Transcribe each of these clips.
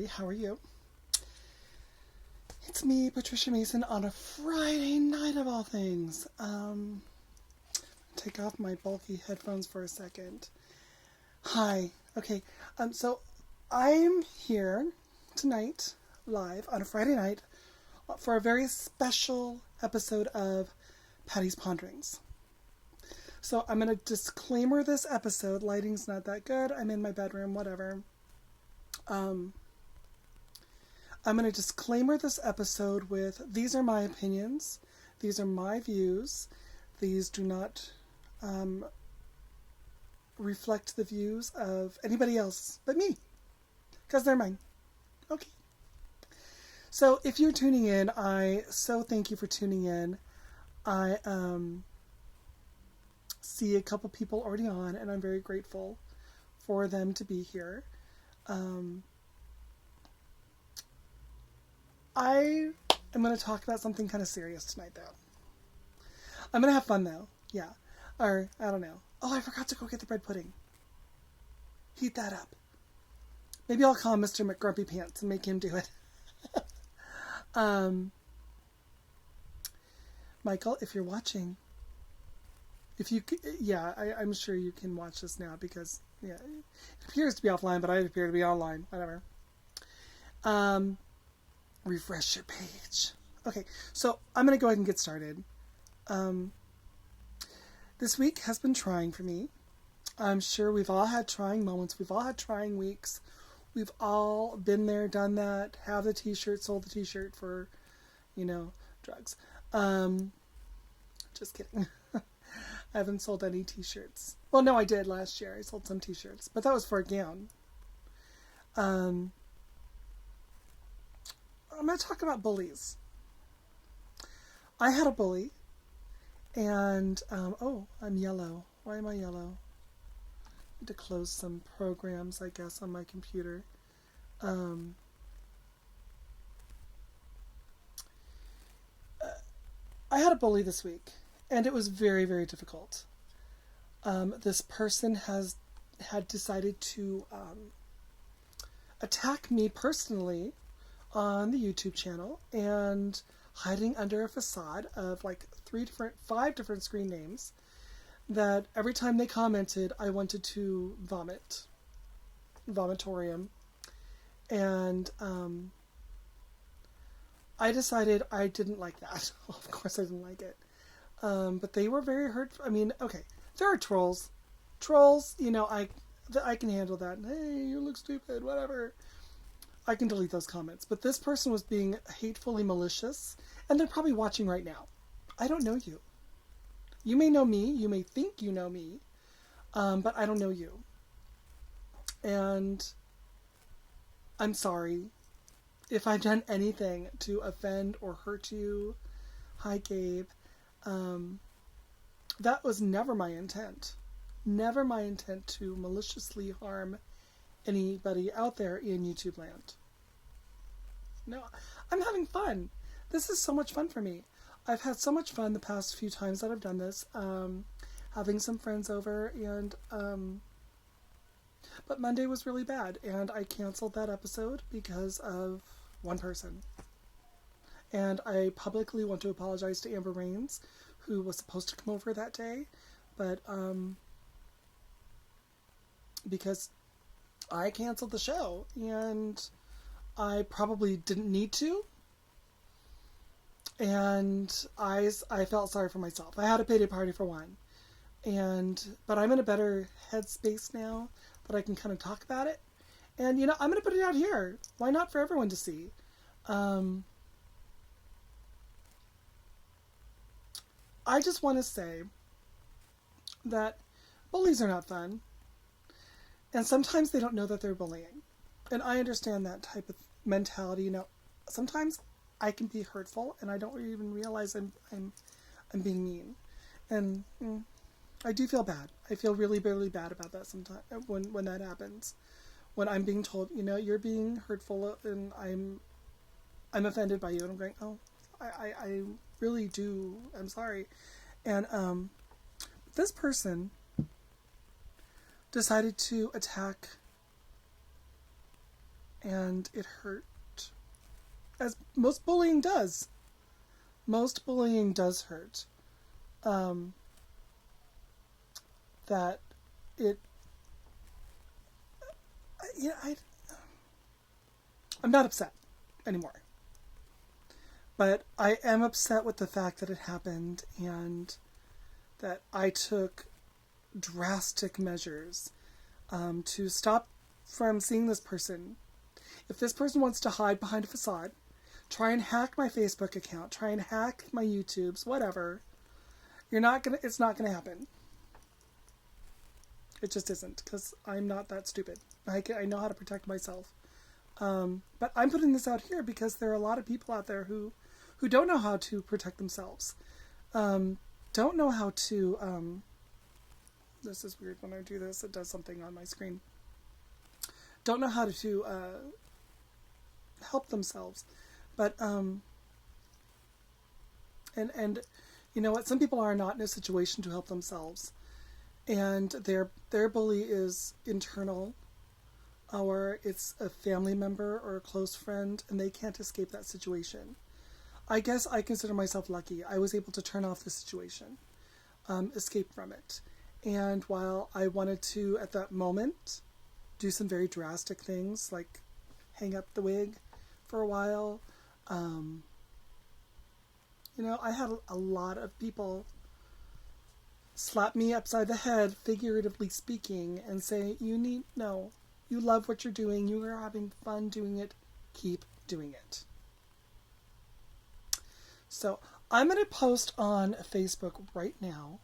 everybody. How are you? It's me, Patricia Mason, on a Friday night of all things. Take off my bulky headphones for a second. Hi. Okay. So I'm here tonight, live on a Friday night, for a very special episode of Patty's Ponderings. So I'm going to disclaimer this episode. Lighting's not that good. I'm in my bedroom, whatever. I'm going to disclaimer this episode with, these are my opinions. These are my views. These do not reflect the views of anybody else but me, because they're mine. Okay. So if you're tuning in, I so thank you for tuning in. I see a couple people already on, and I'm very grateful for them to be here. I am going to talk about something kind of serious tonight, though. I'm going to have fun, though. Yeah. Or, I don't know. Oh, I forgot to go get the bread pudding. Heat that up. Maybe I'll call Mr. McGrumpy Pants and make him do it. Michael, if you're watching, I'm sure you can watch this now because, yeah, it appears to be offline, but I appear to be online. Whatever. Refresh your page. Okay, so I'm going to go ahead and get started. This week has been trying for me. I'm sure we've all had trying moments. We've all had trying weeks. We've all been there, done that, have the t-shirt, sold the t-shirt for, drugs. Just kidding. I haven't sold any t-shirts. Well, no, I did last year. I sold some t-shirts, but that was for a gown. I'm going to talk about bullies. I had a bully, and, I'm yellow. Why am I yellow? I need to close some programs, I guess, on my computer. I had a bully this week, and it was very, very difficult. This person had decided to attack me personally on the YouTube channel, and hiding under a facade of like 5 different screen names, that every time they commented, I wanted to vomitorium, and I decided I didn't like that. Of course I didn't like it, but they were very hurtful. I mean, okay, there are trolls, I can handle that. Hey, you look stupid, whatever. I can delete those comments. But this person was being hatefully malicious, and they're probably watching right now. I don't know you. You may know me. You may think you know me. But I don't know you. And I'm sorry if I've done anything to offend or hurt you. Hi, Gabe. That was never my intent. Never my intent to maliciously harm anybody out there in YouTube land. No, I'm having fun. This is so much fun for me. I've had so much fun the past few times that I've done this, having some friends over, and but Monday was really bad, and I canceled that episode because of one person. And I publicly want to apologize to Amber Rains, who was supposed to come over that day, but because I canceled the show, and I probably didn't need to, and I felt sorry for myself. I had a payday party for one, but I'm in a better headspace now that I can kind of talk about it, and I'm going to put it out here. Why not for everyone to see? I just want to say that bullies are not fun. And sometimes they don't know that they're bullying. And I understand that type of mentality. Sometimes I can be hurtful and I don't even realize I'm being mean. And I do feel bad. I feel really, really bad about that sometimes when that happens. When I'm being told, you're being hurtful and I'm offended by you. And I'm going, oh, I really do. I'm sorry. And this person decided to attack and it hurt, as most bullying does. Most bullying does hurt. Um, that it, yeah, I'm not upset anymore. But I am upset with the fact that it happened and that I took drastic measures to stop from seeing this person. If this person wants to hide behind a facade, try and hack my Facebook account, try and hack my YouTubes, whatever, it's not gonna happen. It just isn't, because I'm not that stupid. I know how to protect myself. But I'm putting this out here because there are a lot of people out there who don't know how to protect themselves. Don't know how to... this is weird when I do this. It does something on my screen. Don't know how to help themselves. But, and you know what? Some people are not in a situation to help themselves. And their bully is internal, or it's a family member or a close friend, and they can't escape that situation. I guess I consider myself lucky. I was able to turn off the situation, escape from it. And while I wanted to, at that moment, do some very drastic things, like hang up the wig for a while, you know, I had a lot of people slap me upside the head, figuratively speaking, and say, you love what you're doing, you are having fun doing it, keep doing it. So I'm going to post on Facebook right now,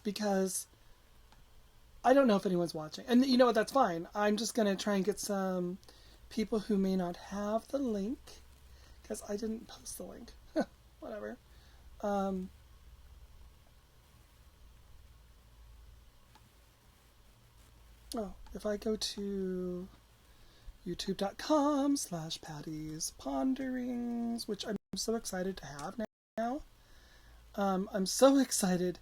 because I don't know if anyone's watching. And you know what, that's fine. I'm just going to try and get some people who may not have the link, because I didn't post the link. Whatever. If I go to youtube.com/Patty's Ponderings, which I'm so excited to have now. I'm so excited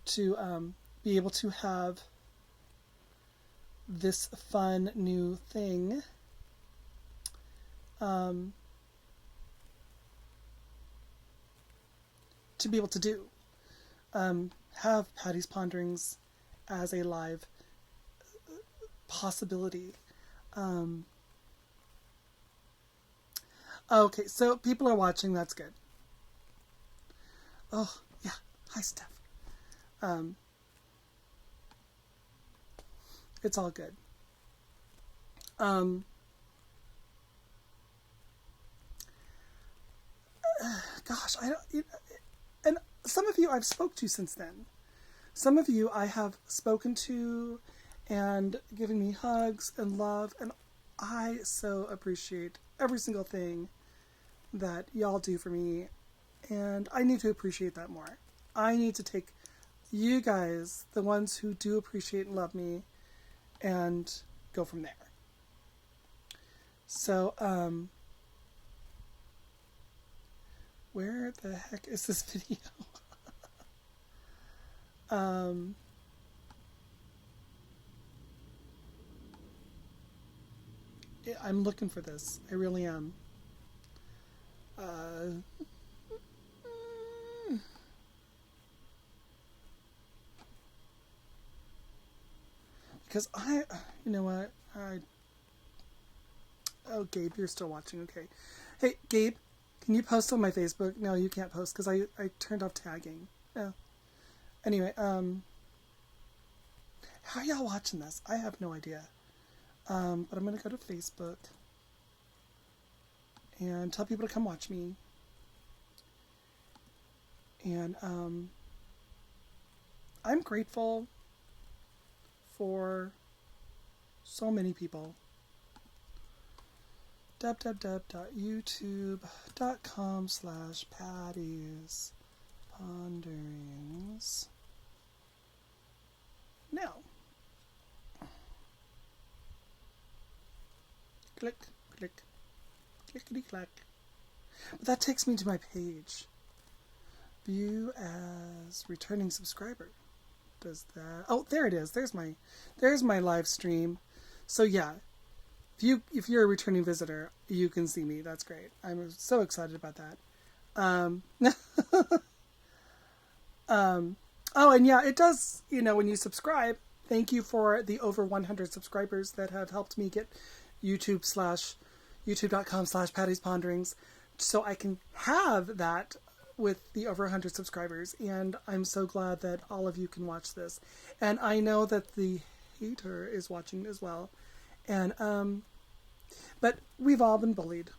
to be able to have this fun new thing. To be able to do. Have Patty's Ponderings as a live possibility. Okay, so people are watching, that's good. Oh, yeah. Hi, Steph. It's all good. Gosh, I don't... And some of you I've spoke to since then. Some of you I have spoken to and given me hugs and love, and I so appreciate every single thing that y'all do for me, and I need to appreciate that more. I need to take you guys, the ones who do appreciate and love me, and go from there. So, where the heck is this video? I'm looking for this. I really am. Because you know what? Oh, Gabe, you're still watching. Okay. Hey, Gabe, can you post on my Facebook? No, you can't post because I turned off tagging. No. Anyway, how are y'all watching this? I have no idea. But I'm going to go to Facebook and tell people to come watch me. And I'm grateful for so many people. www.youtube.com/Patty's Ponderings. Now, click, click, clickety clack. But that takes me to my page. View as returning subscriber. Does that? Oh, there it is. There's my live stream. So yeah, if you're a returning visitor, you can see me. That's great. I'm so excited about that. Um, oh, and yeah, it does. When you subscribe, thank you for the over 100 subscribers that have helped me get youtube.com/Patty's Ponderings, so I can have that with the over 100 subscribers. And I'm so glad that all of you can watch this. And I know that the hater is watching as well. And but we've all been bullied.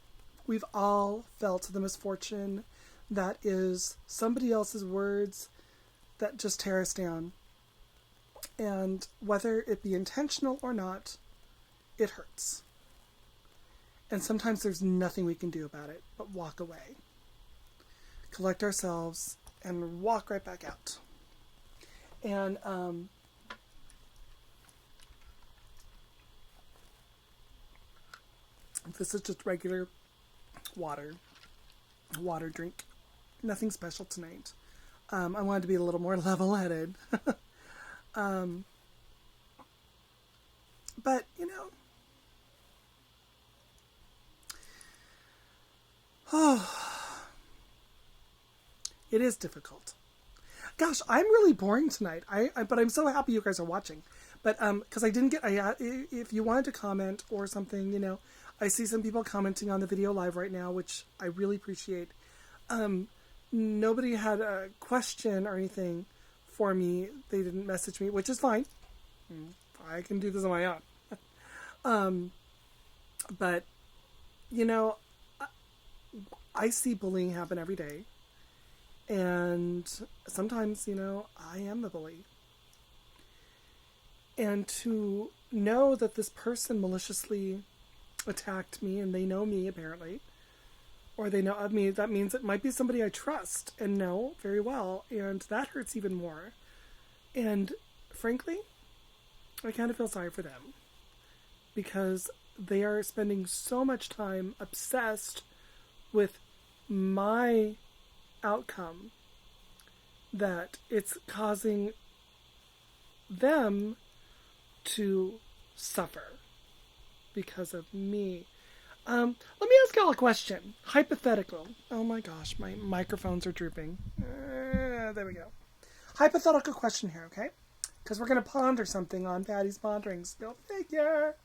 We've all felt the misfortune that is somebody else's words that just tear us down. And whether it be intentional or not, it hurts. And sometimes there's nothing we can do about it but walk away, collect ourselves, and walk right back out. And this is just regular water drink. Nothing special tonight. I wanted to be a little more level-headed. But, it is difficult. Gosh, I'm really boring tonight. But I'm so happy you guys are watching. But because I didn't get, if you wanted to comment or something, I see some people commenting on the video live right now, which I really appreciate. Nobody had a question or anything for me. They didn't message me, which is fine. I can do this on my own. But, I see bullying happen every day. And sometimes, I am the bully. And to know that this person maliciously attacked me, and they know me apparently, or they know of me, that means it might be somebody I trust and know very well, and that hurts even more. And frankly, I kind of feel sorry for them, because they are spending so much time obsessed with my outcome that it's causing them to suffer because of me. Let me ask y'all a question. Hypothetical. Oh my gosh, my microphones are drooping. There we go. Hypothetical question here, okay? Because we're going to ponder something on Patty's Ponderings. Go figure.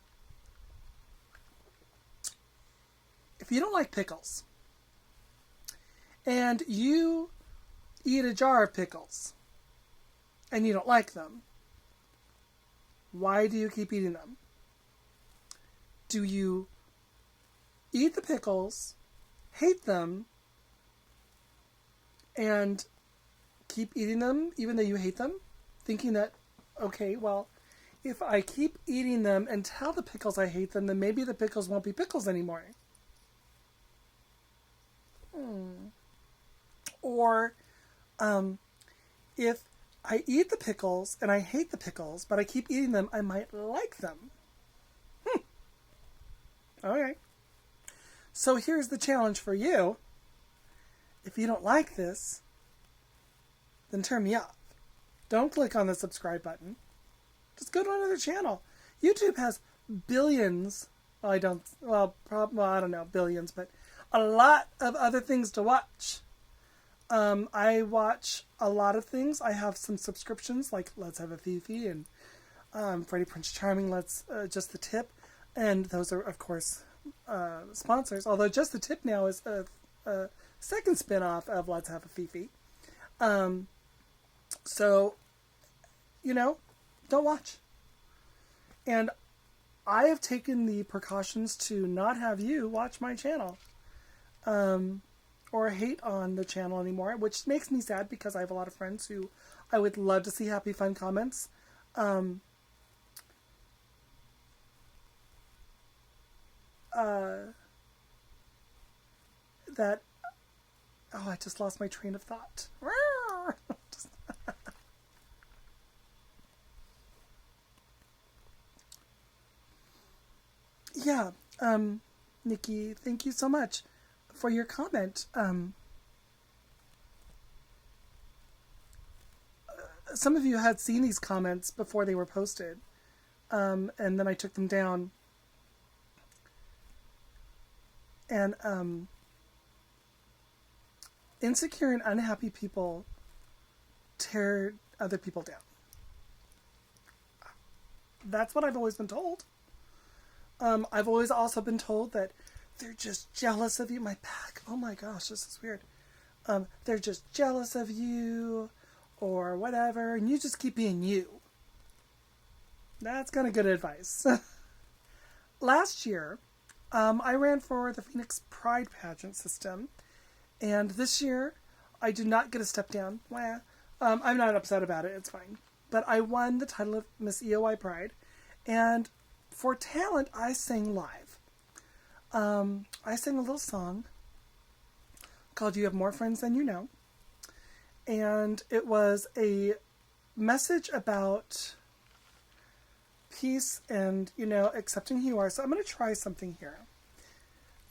If you don't like pickles, and you eat a jar of pickles, and you don't like them, why do you keep eating them? Do you eat the pickles, hate them, and keep eating them even though you hate them? Thinking that, okay, well, if I keep eating them and tell the pickles I hate them, then maybe the pickles won't be pickles anymore. Or if I eat the pickles and I hate the pickles, but I keep eating them, I might like them. Okay. So here's the challenge for you. If you don't like this, then turn me off. Don't click on the subscribe button. Just go to another channel. YouTube has billions. Well, I don't know, billions, but a lot of other things to watch. I watch a lot of things. I have some subscriptions like Let's Have a Fifi and Freddie Prinze Charming, Just the Tip. And those are, of course, sponsors. Although Just the Tip now is a second spin-off of Let's Have a Fifi. So, don't watch. And I have taken the precautions to not have you watch my channel. Or hate on the channel anymore, which makes me sad because I have a lot of friends who I would love to see happy, fun comments. I just lost my train of thought. Yeah, Nikki, thank you so much for your comment. Some of you had seen these comments before they were posted, and then I took them down. And insecure and unhappy people tear other people down. That's what I've always been told. I've always also been told that they're just jealous of you. My back, oh my gosh, this is weird. They're just jealous of you or whatever, and you just keep being you. That's kind of good advice. Last year, I ran for the Phoenix Pride pageant system, and this year I did not get a step down. I'm not upset about it, it's fine. But I won the title of Miss EOI Pride, and for talent, I sang live. I sang a little song called You Have More Friends Than You Know, and it was a message about peace and, accepting who you are. So I'm going to try something here.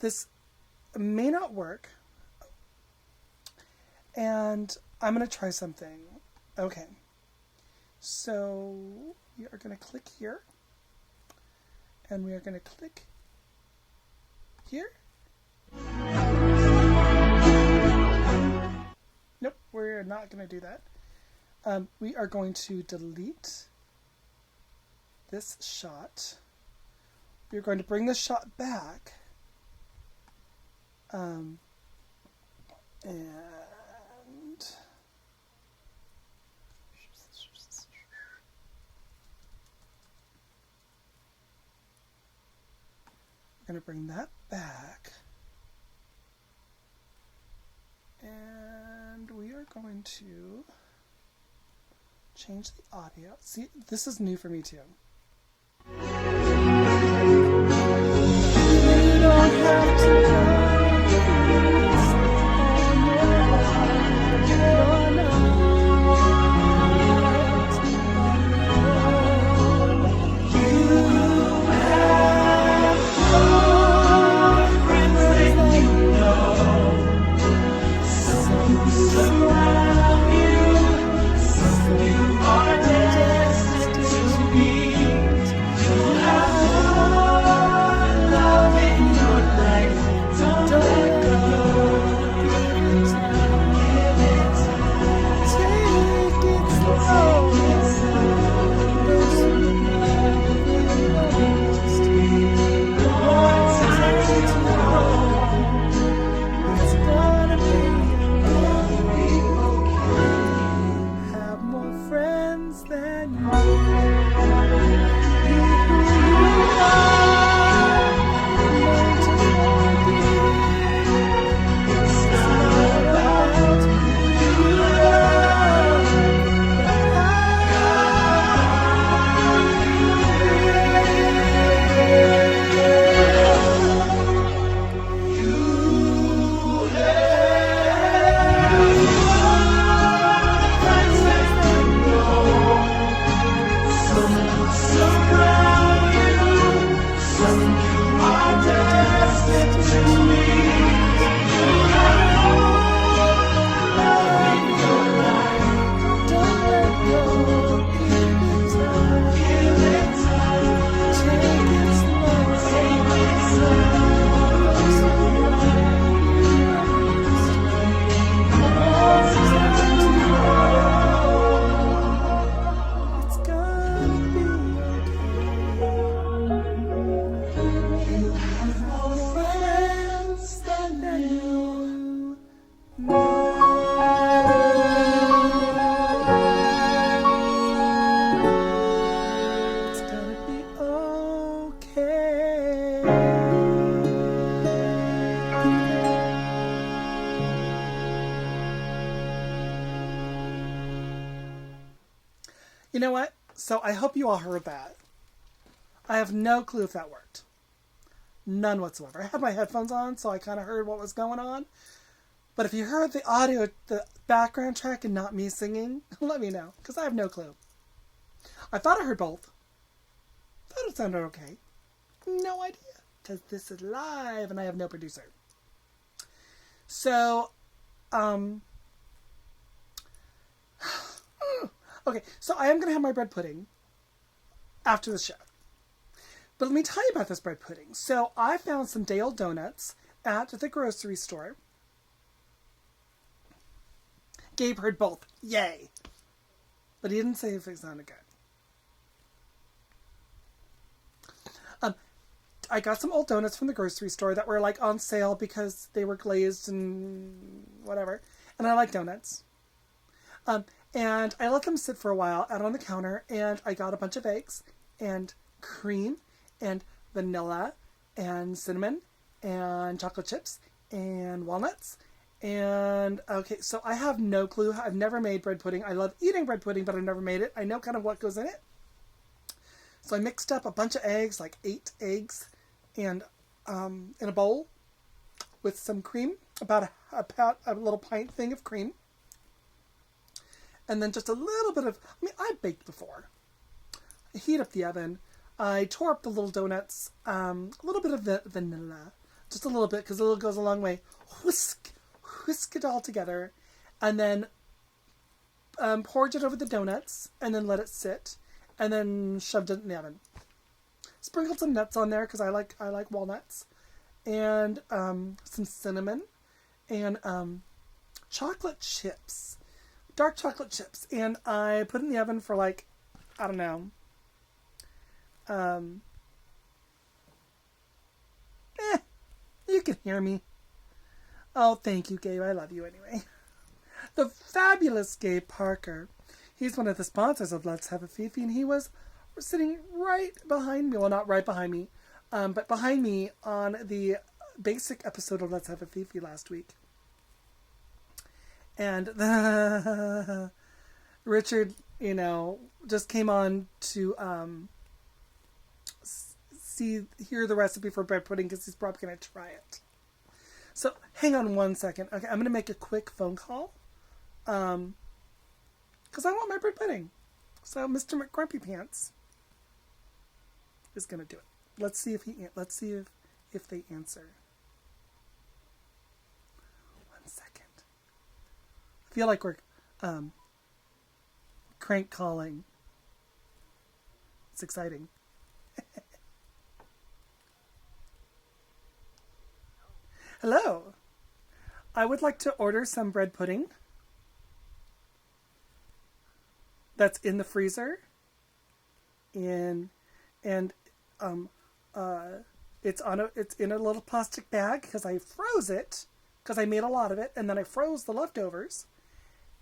This may not work, and I'm going to try something. Okay. So we are going to click here, and we are going to click here. Nope, we're not going to do that. We are going to delete this shot. We're going to bring this shot back. And we're going to bring that back. And we are going to change the audio. See, this is new for me too. You don't have to go. You know what? So I hope you all heard that. I have no clue if that worked. None whatsoever. I had my headphones on, so I kind of heard what was going on. But if you heard the audio, the background track, and not me singing, let me know, because I have no clue. I thought I heard both. Thought it sounded okay. No idea, because this is live, and I have no producer. So, okay, so I am going to have my bread pudding after the show. But let me tell you about this bread pudding. So I found some day-old donuts at the grocery store. Gabe heard both. Yay! But he didn't say if it sounded good. I got some old donuts from the grocery store that were like on sale because they were glazed and whatever. And I like donuts. And I let them sit for a while out on the counter, and I got a bunch of eggs and cream and vanilla and cinnamon and chocolate chips and walnuts. And okay, so I have no clue. I've never made bread pudding. I love eating bread pudding, but I've never made it. I know kind of what goes in it. So I mixed up a bunch of eggs, like 8 eggs, and in a bowl with some cream, about a little pint thing of cream. And then just a little bit of, I baked before. I heat up the oven. I tore up the little donuts, a little bit of vanilla, just a little bit, because it goes a long way. Whisk it all together, and then poured it over the donuts, and then let it sit, and then shoved it in the oven. Sprinkled some nuts on there because I like walnuts, and some cinnamon, and chocolate chips, dark chocolate chips, and I put it in the oven for like, I don't know, you can hear me. Oh, thank you, Gabe. I love you anyway. The fabulous Gabe Parker. He's one of the sponsors of Let's Have a Fifi, and he was sitting right behind me. Well, not right behind me, but behind me on the basic episode of Let's Have a Fifi last week. And Richard, just came on to hear the recipe for bread pudding because he's probably going to try it. So hang on one second. Okay, I'm going to make a quick phone call because I want my bread pudding. So Mr. McGrumpy Pants is going to do it. Let's see if they answer. 1 second. I feel like we're crank calling. It's exciting. Hello. I would like to order some bread pudding that's in the freezer. It's in a little plastic bag because I froze it because I made a lot of it, and then I froze the leftovers.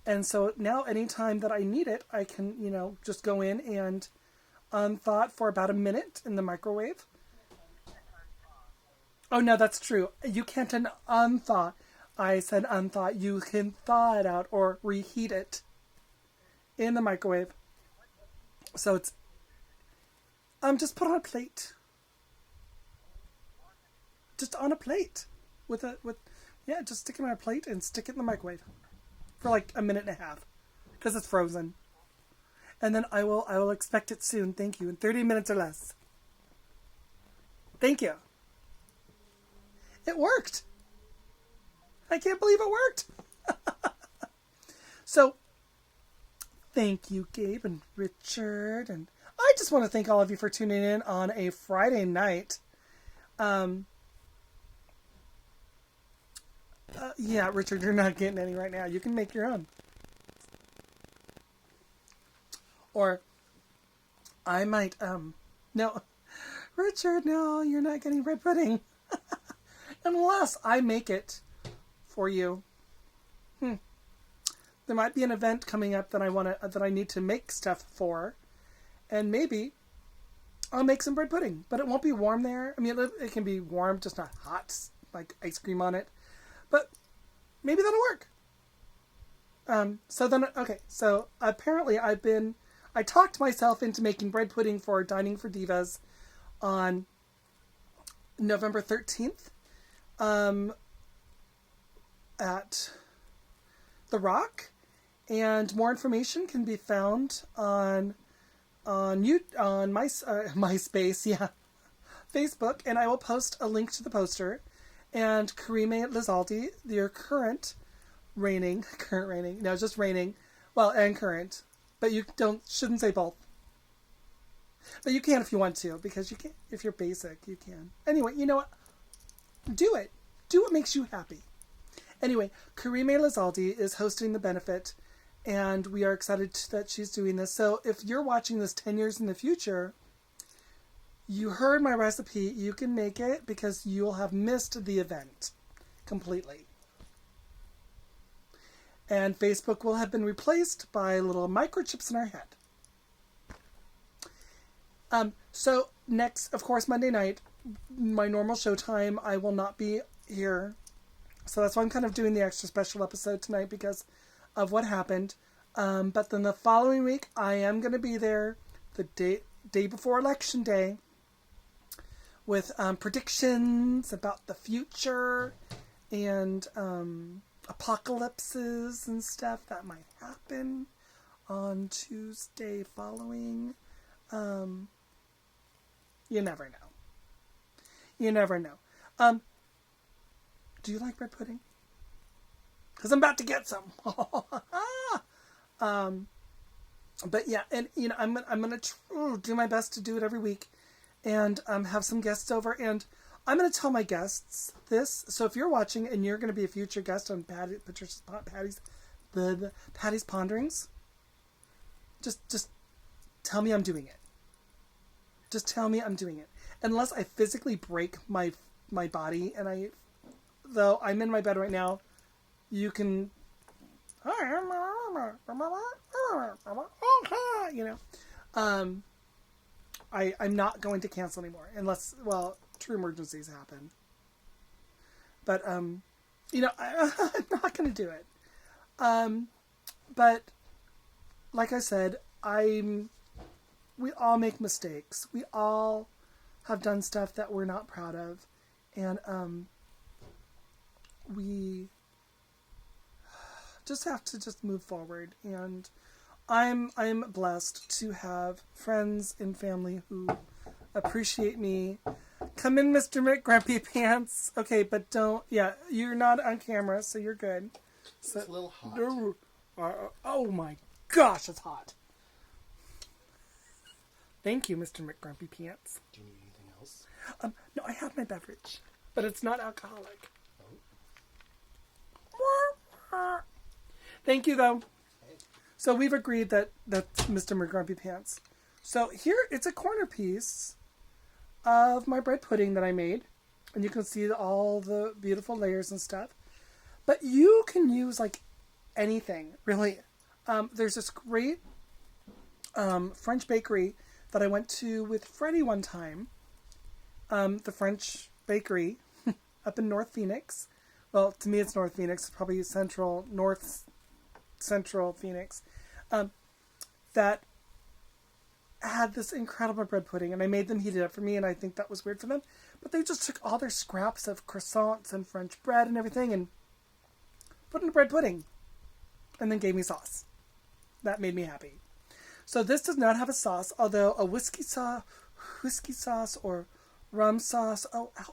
And so now anytime that I need it, I can, just go in and unthaw it for about a minute in the microwave. Oh, no, that's true. You can't unthaw. I said unthaw. You can thaw it out or reheat it in the microwave. So it's... just put on a plate. Just on a plate. Just stick it on a plate and stick it in the microwave for like a minute and a half because it's frozen. And then I will expect it soon. Thank you. In 30 minutes or less. Thank you. It worked. I can't believe it worked. So, thank you, Gabe and Richard. And I just want to thank all of you for tuning in on a Friday night. Yeah, Richard, you're not getting any right now. You can make your own. Or, I might, no. Richard, no, you're not getting bread pudding. Unless I make it for you. There might be an event coming up that I need to make stuff for, and maybe I'll make some bread pudding. But it won't be warm there. I mean, it can be warm, just not hot, like ice cream on it. But maybe that'll work. So apparently I talked myself into making bread pudding for Dining for Divas on November 13th. At The Rock, and more information can be found on MySpace, Facebook, and I will post a link to the poster. And Karime Lizaldi, your current reigning, no, just reigning, well, and current, but you shouldn't say both. But you can if you want to, because you can, if you're basic, you can. Anyway, you know what? Do it. Do what makes you happy. Anyway, Karime Lazaldi is hosting the benefit, and we are excited that she's doing this. So if you're watching this 10 years in the future, you heard my recipe, you can make it because you'll have missed the event completely. And Facebook will have been replaced by little microchips in our head. So next, of course, Monday night, my normal show time, I will not be here. So that's why I'm kind of doing the extra special episode tonight because of what happened. But then the following week, I am going to be there the day before Election Day with predictions about the future and apocalypses and stuff that might happen on Tuesday following. You never know. You never know. Do you like bread pudding? Because I'm about to get some. But yeah, and I'm gonna do my best to do it every week, and have some guests over, and I'm gonna tell my guests this. So if you're watching and you're gonna be a future guest on Patty's Ponderings, just tell me I'm doing it. Just tell me I'm doing it. Unless I physically break my body, and though I'm in my bed right now, you can, I'm not going to cancel anymore unless, well, true emergencies happen. But, I'm not going to do it. But, like I said, we all make mistakes. We all have done stuff that we're not proud of. And, we just have to move forward. And I'm blessed to have friends and family who appreciate me. Come in, Mr. McGrumpy Pants. Okay, but you're not on camera, so you're good. So, it's a little hot. Oh my gosh, it's hot. Thank you, Mr. McGrumpy Pants. Do you need anything else? No, I have my beverage, but it's not alcoholic. Oh. Thank you, though. Hey. So we've agreed that's Mr. McGrumpy Pants. So here, it's a corner piece of my bread pudding that I made. And you can see all the beautiful layers and stuff. But you can use, like, anything, really. There's this great French bakery that I went to with Freddie one time. The French bakery up in North Phoenix. Well, to me it's North Phoenix. It's probably North Central Phoenix. That had this incredible bread pudding, and I made them heat it up for me, and I think that was weird for them. But they just took all their scraps of croissants and French bread and everything and put in a bread pudding. And then gave me sauce. That made me happy. So this does not have a sauce, although a whiskey sauce or rum sauce,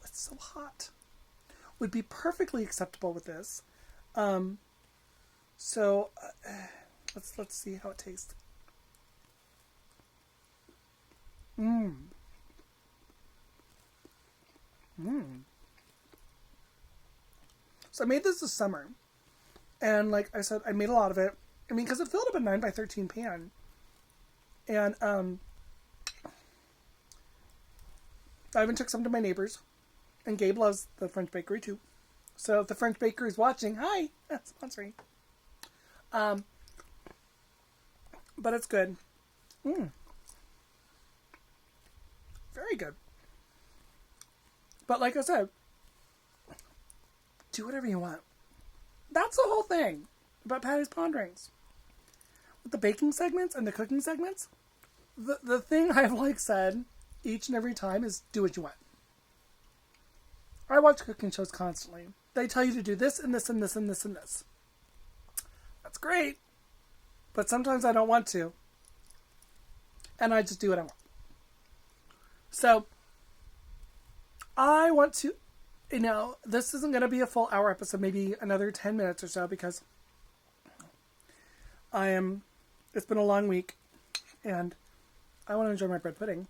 it's so hot, would be perfectly acceptable with this. So let's see how it tastes. So I made this summer, and like I said, I made a lot of it. I mean, because it filled up a 9x13 pan. And I even took some to my neighbors. And Gabe loves the French bakery too. So if the French bakery is watching, hi, that's sponsoring. But it's good. Very good. But like I said, do whatever you want. That's the whole thing about Patty's Ponderings. With the baking segments and the cooking segments, the thing I've like said each and every time is do what you want. I watch cooking shows constantly. They tell you to do this and this and this and this and this. That's great. But sometimes I don't want to. And I just do what I want. So, I want to, this isn't going to be a full hour episode, maybe another 10 minutes or so, because it's been a long week, and I want to enjoy my bread pudding.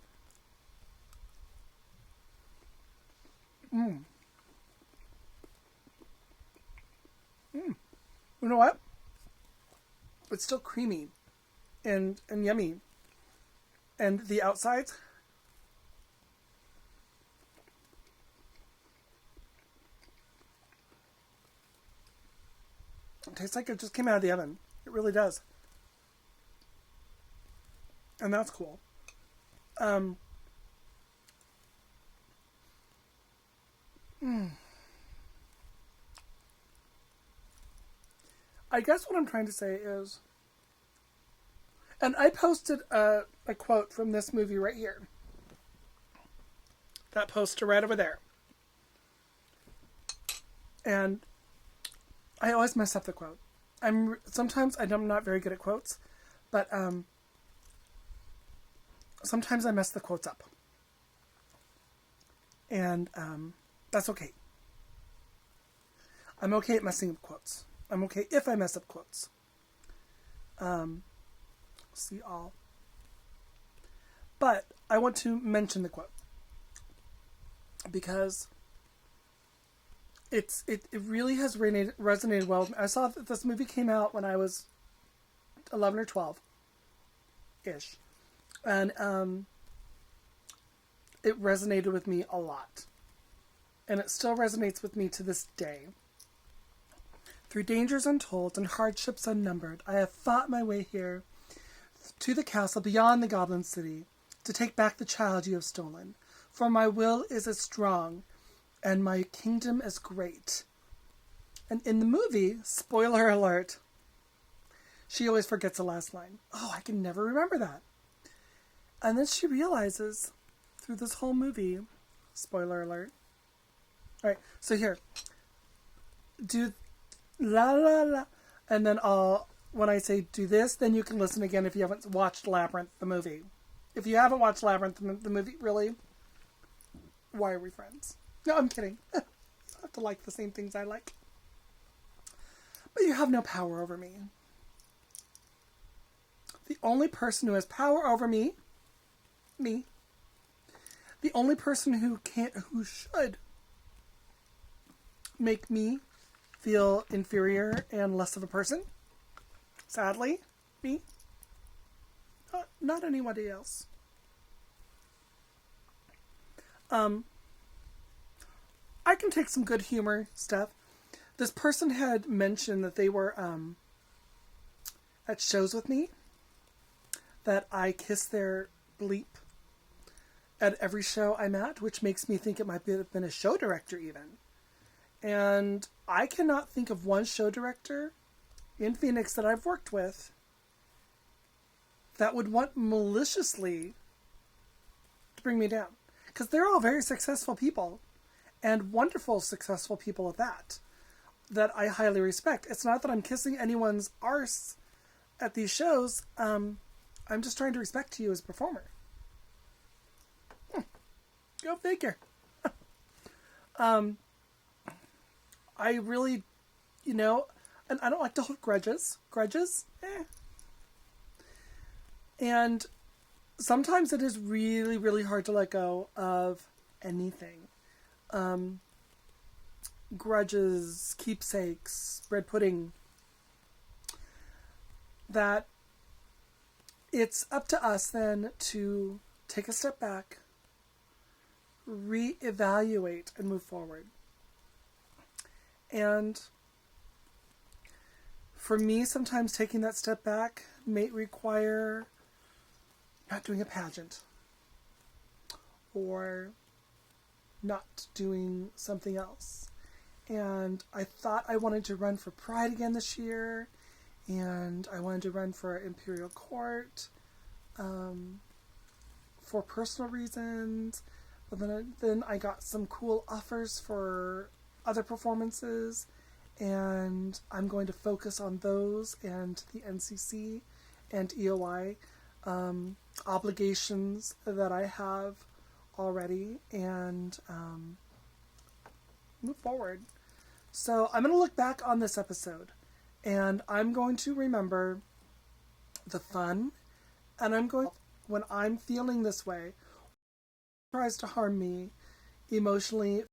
You know what? It's still creamy and yummy. And the outsides, it tastes like it just came out of the oven. It really does. And that's cool. Um, I guess what I'm trying to say is, and I posted a quote from this movie right here. That poster right over there. And I always mess up the quote. Sometimes I'm not very good at quotes, but sometimes I mess the quotes up. And that's okay. I'm okay at messing up quotes. I'm okay if I mess up quotes. See all. But I want to mention the quote because it really has resonated well with me. I saw that this movie came out when I was 11 or 12 ish, and it resonated with me a lot, and it still resonates with me to this day. Through dangers untold and hardships unnumbered, I have fought my way here to the castle beyond the Goblin City to take back the child you have stolen. For my will is as strong and my kingdom as great. And in the movie, spoiler alert, she always forgets the last line. Oh, I can never remember that. And then she realizes through this whole movie, spoiler alert. All right, so here, do la la la, and then when I say do this, then you can listen again if you haven't watched Labyrinth, the movie. If you haven't watched Labyrinth, the movie, really, why are we friends? No, I'm kidding. You don't have to like the same things I like. But you have no power over me. The only person who has power over me. The only person who should make me feel inferior and less of a person, sadly, me. Not anybody else. I can take some good humor stuff. This person had mentioned that they were at shows with me, that I kiss their bleep at every show I'm at, which makes me think it might have been a show director even. And I cannot think of one show director in Phoenix that I've worked with that would want maliciously to bring me down. Because they're all very successful people, and wonderful successful people at that I highly respect. It's not that I'm kissing anyone's arse at these shows. I'm just trying to respect you as a performer. Go figure. I really, and I don't like to hold grudges. And sometimes it is really, really hard to let go of anything. Grudges, keepsakes, bread pudding. That it's up to us then to take a step back, reevaluate, and move forward. And for me, sometimes taking that step back may require not doing a pageant or not doing something else. And I thought I wanted to run for Pride again this year, and I wanted to run for Imperial Court for personal reasons. But then I got some cool offers for other performances, and I'm going to focus on those and the NCC and EOI obligations that I have already, and move forward. So I'm going to look back on this episode, and I'm going to remember the fun, and when I'm feeling this way, tries to harm me emotionally,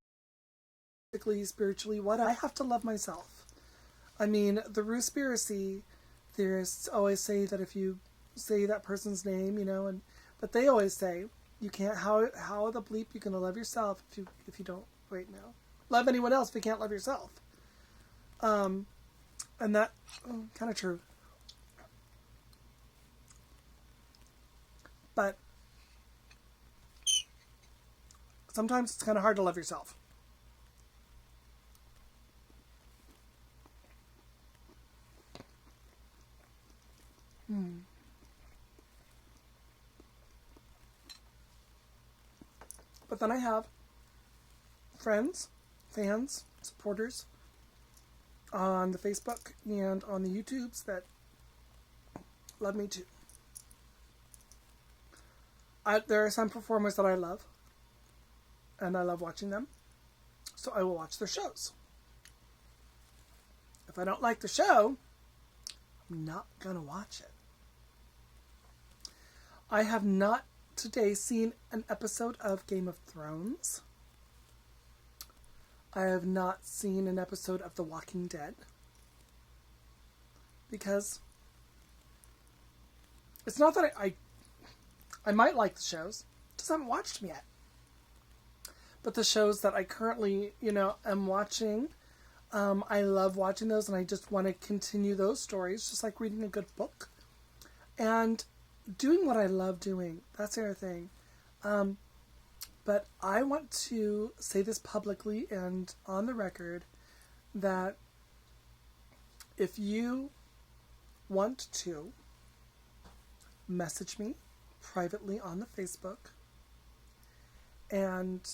physically, spiritually, what I have to love myself. I mean, the Roospiracy theorists always say that if you say that person's name, but they always say you can't. How the bleep you gonna love yourself if you don't love anyone else if you can't love yourself? And that kind of true. But sometimes it's kind of hard to love yourself. But then I have friends, fans, supporters on the Facebook and on the YouTubes that love me too. There are some performers that I love, and I love watching them, so I will watch their shows. If I don't like the show, I'm not going to watch it. I have not today seen an episode of Game of Thrones. I have not seen an episode of The Walking Dead. Because it's not that I might like the shows, just haven't watched them yet. But the shows that I currently, am watching, I love watching those, and I just want to continue those stories, just like reading a good book. And doing what I love doing, that's the other thing. But I want to say this publicly and on the record that if you want to message me privately on the Facebook and,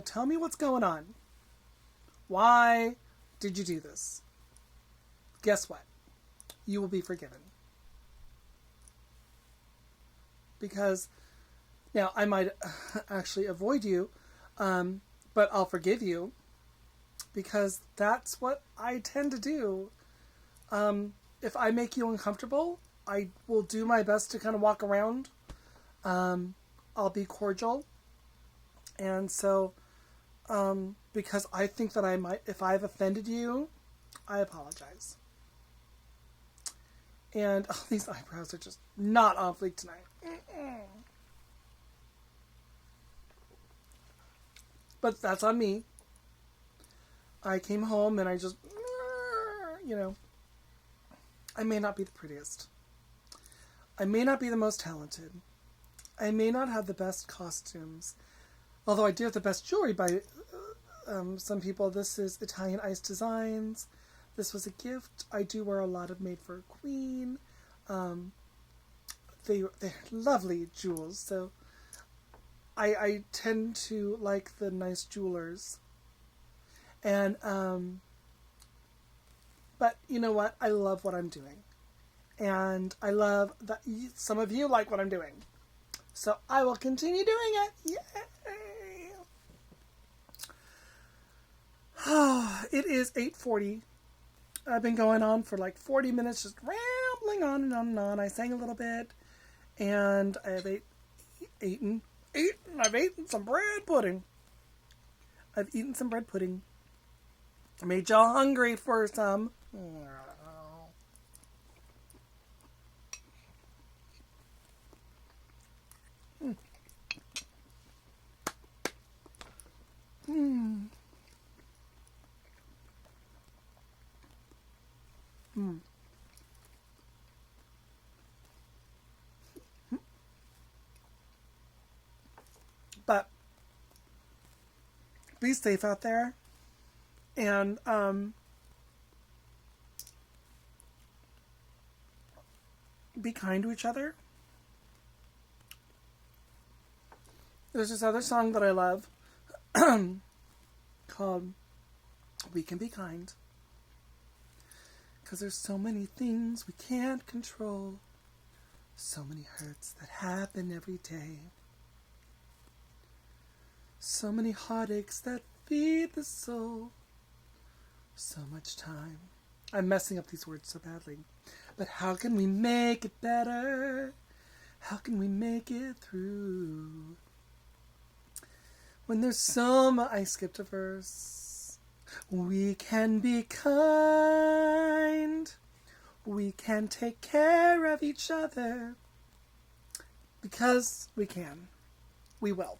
tell me what's going on. Why did you do this? Guess what? You will be forgiven. Because now I might actually avoid you, but I'll forgive you because that's what I tend to do. If I make you uncomfortable, I will do my best to kind of walk around. I'll be cordial. And so, because I think that if I've offended you, I apologize. And these eyebrows are just not on fleek tonight. But that's on me. I came home and I just, I may not be the prettiest. I may not be the most talented. I may not have the best costumes. Although I do have the best jewelry by some people. This is Italian Ice Designs. This was a gift. I do wear a lot of Made for a Queen. They're lovely jewels, so I tend to like the nice jewelers. And, but you know what? I love what I'm doing. And I love that some of you like what I'm doing. So I will continue doing it. Yay! It is 8:40. I've been going on for like 40 minutes, just rambling on and on and on. I sang a little bit, and I have eaten some bread pudding. I've eaten some bread pudding. I made y'all hungry for some. But be safe out there, and be kind to each other. There's this other song that I love called We Can Be Kind. Because there's so many things we can't control. So many hurts that happen every day. So many heartaches that feed the soul. So much time. I'm messing up these words so badly. But how can we make it better? How can we make it through? When there's so much... I skipped a verse. We can be kind. We can take care of each other. Because we can. We will.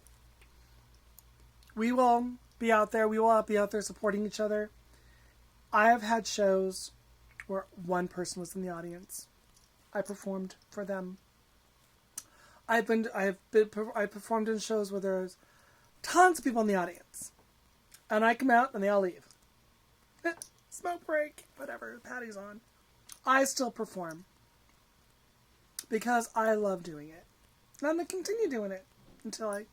We will be out there. We will be out there supporting each other. I have had shows where one person was in the audience. I performed for them. I performed in shows where there's tons of people in the audience. And I come out and they all leave. Smoke break, whatever, Patty's on. I still perform. Because I love doing it. And I'm going to continue doing it until I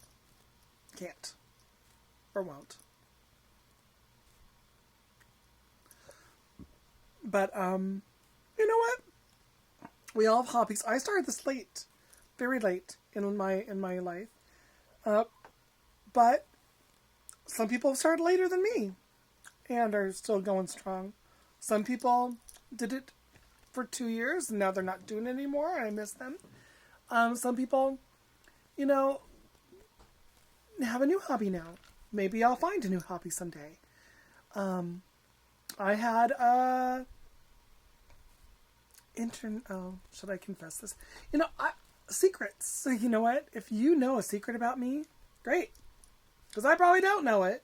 can't. Or won't. But, you know what? We all have hobbies. I started this late. Very late in my life. But some people have started later than me. And are still going strong. Some people did it for 2 years and now they're not doing it anymore. I miss them. Some people, you know, have a new hobby now. Maybe I'll find a new hobby someday. I had should I confess this? You know, secrets. So you know what? If you know a secret about me, great. Because I probably don't know it.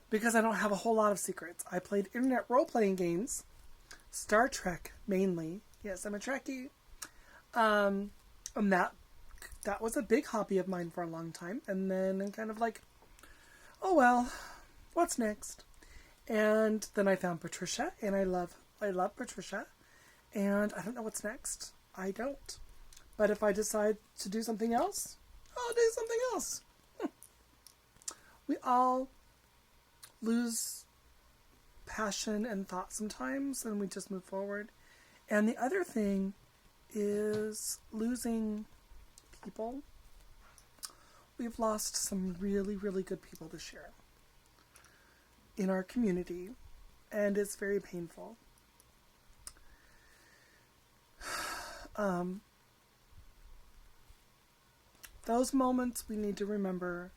Because I don't have a whole lot of secrets. I played internet role-playing games. Star Trek, mainly. Yes, I'm a Trekkie. And that was a big hobby of mine for a long time. And then I'm kind of like, oh well, what's next? And then I found Patricia, and I love Patricia. And I don't know what's next. I don't. But if I decide to do something else, I'll do something else. We all lose passion and thought sometimes, and we just move forward. And the other thing is losing people. We've lost some really, really good people this year in our community, and it's very painful. Those moments we need to remember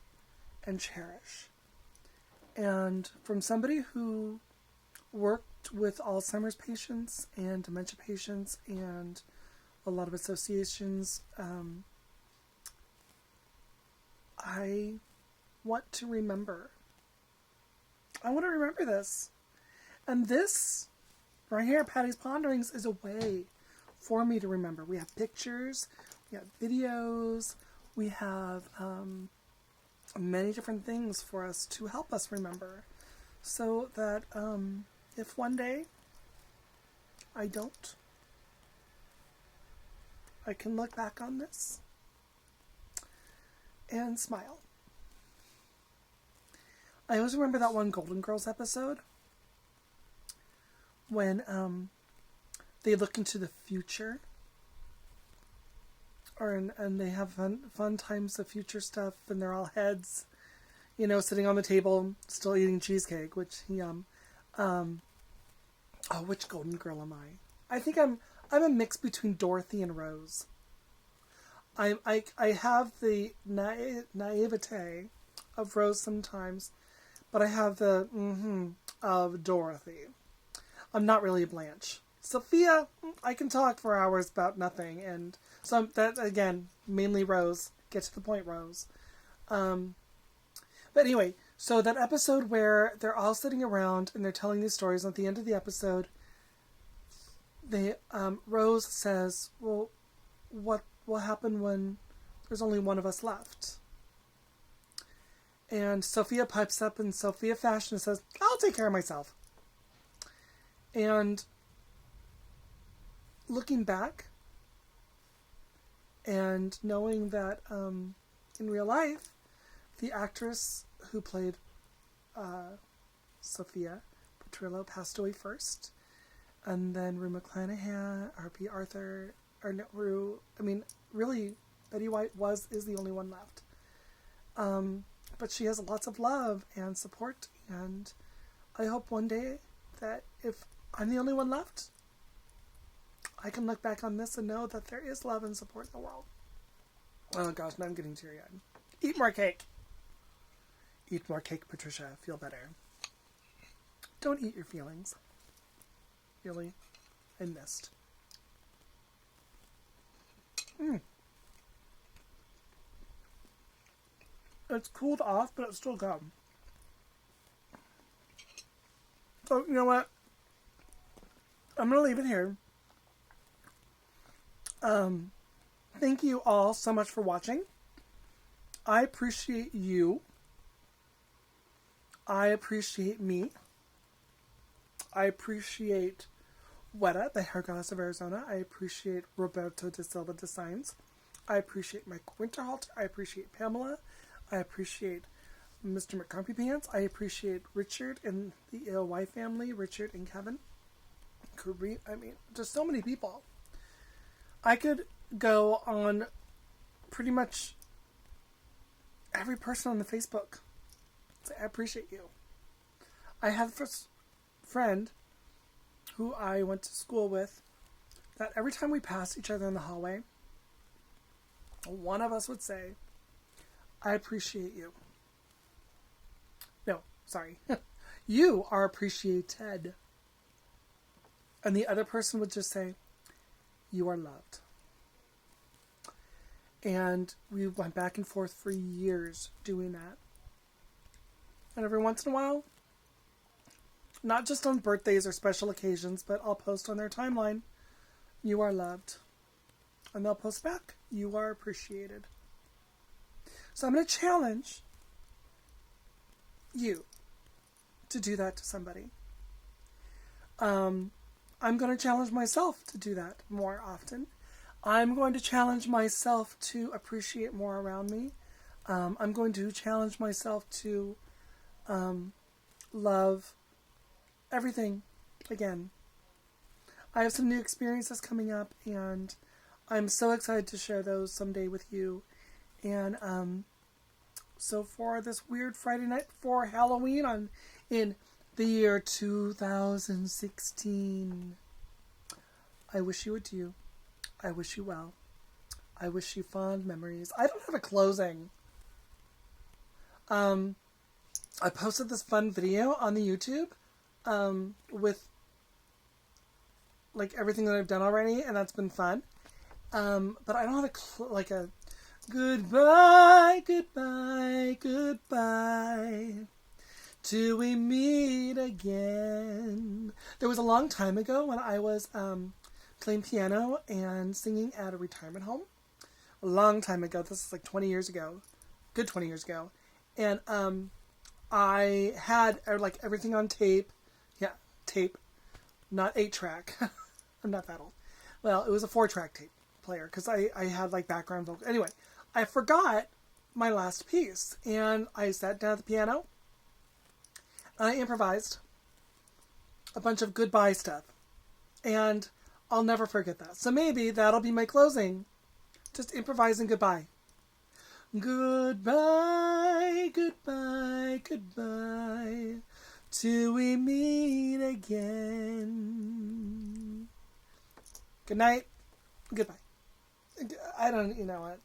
and cherish. And from somebody who worked with Alzheimer's patients and dementia patients and a lot of associations, I want to remember. I want to remember this. And this, right here, Patty's Ponderings, is a way for me to remember. We have pictures, we have videos, we have many different things for us to help us remember. So that if one day I don't, I can look back on this and smile. I always remember that one Golden Girls episode when they look into the future, and they have fun times of future stuff, and they're all heads, you know, sitting on the table, still eating cheesecake, which yum. Which Golden Girl am I? I think I'm a mix between Dorothy and Rose. I have the naivete of Rose sometimes, but I have the of Dorothy. I'm not really Blanche. Sophia, I can talk for hours about nothing, and so that, again, mainly Rose. Get to the point, Rose. But anyway, so that episode where they're all sitting around and they're telling these stories, and at the end of the episode, Rose says, well, what will happen when there's only one of us left? And Sophia pipes up in Sophia fashion and says, I'll take care of myself. And looking back and knowing that in real life, the actress who played Sophia Petrillo passed away first, and then Rue McClanahan, R.P. Arthur, or no, Rue, I mean, really, Betty White is the only one left. But she has lots of love and support, and I hope one day that if I'm the only one left, I can look back on this and know that there is love and support in the world. Oh gosh, now I'm getting teary-eyed. Eat more cake. Eat more cake, Patricia. Feel better. Don't eat your feelings. Really, I missed. It's cooled off, but it's still gum. So, you know what? I'm going to leave it here. Thank you all so much for watching. I appreciate you. I appreciate me. I appreciate Weta, the hair goddess of Arizona. I appreciate Roberto de Silva Designs. I appreciate Mike Winterhalter. I appreciate Pamela. I appreciate Mr. McCrumpy Pants. I appreciate Richard and the AOY family, Richard and Kevin. I mean, just so many people. I could go on pretty much every person on the Facebook. Say, I appreciate you. I have a friend who I went to school with that every time we passed each other in the hallway, one of us would say, I appreciate you. No, sorry. You are appreciated. And the other person would just say, you are loved. And we went back and forth for years doing that. And every once in a while, not just on birthdays or special occasions, but I'll post on their timeline, you are loved. And they'll post back, you are appreciated. So I'm going to challenge you to do that to somebody. I'm going to challenge myself to do that more often. I'm going to challenge myself to appreciate more around me. I'm going to challenge myself to love everything again. I have some new experiences coming up, and I'm so excited to share those someday with you. And so for this weird Friday night before Halloween in the year 2016, I wish you adieu. I wish you well. I wish you fond memories. I don't have a closing. I posted this fun video on the YouTube with like everything that I've done already, and that's been fun. But I don't have a goodbye, goodbye, goodbye, till we meet again. There was a long time ago when I was playing piano and singing at a retirement home. A long time ago. This is like 20 years ago. Good 20 years ago. And I had like everything on tape. Yeah, tape. Not 8-track. I'm not that old. Well, it was a 4-track tape player because I had like background vocals. Anyway, I forgot my last piece. And I sat down at the piano. And I improvised a bunch of goodbye stuff. And I'll never forget that. So maybe that'll be my closing. Just improvising goodbye. Goodbye, goodbye, goodbye, till we meet again. Good night. Goodbye. I don't, you know what?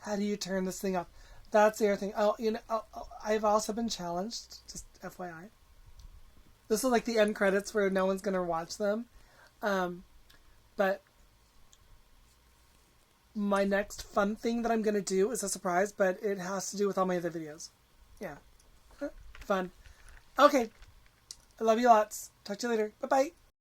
How do you turn this thing off? That's the other thing. I've also been challenged, just FYI. This is like the end credits where no one's going to watch them. But my next fun thing that I'm going to do is a surprise, but it has to do with all my other videos. Yeah. Fun. Okay. I love you lots. Talk to you later. Bye-bye.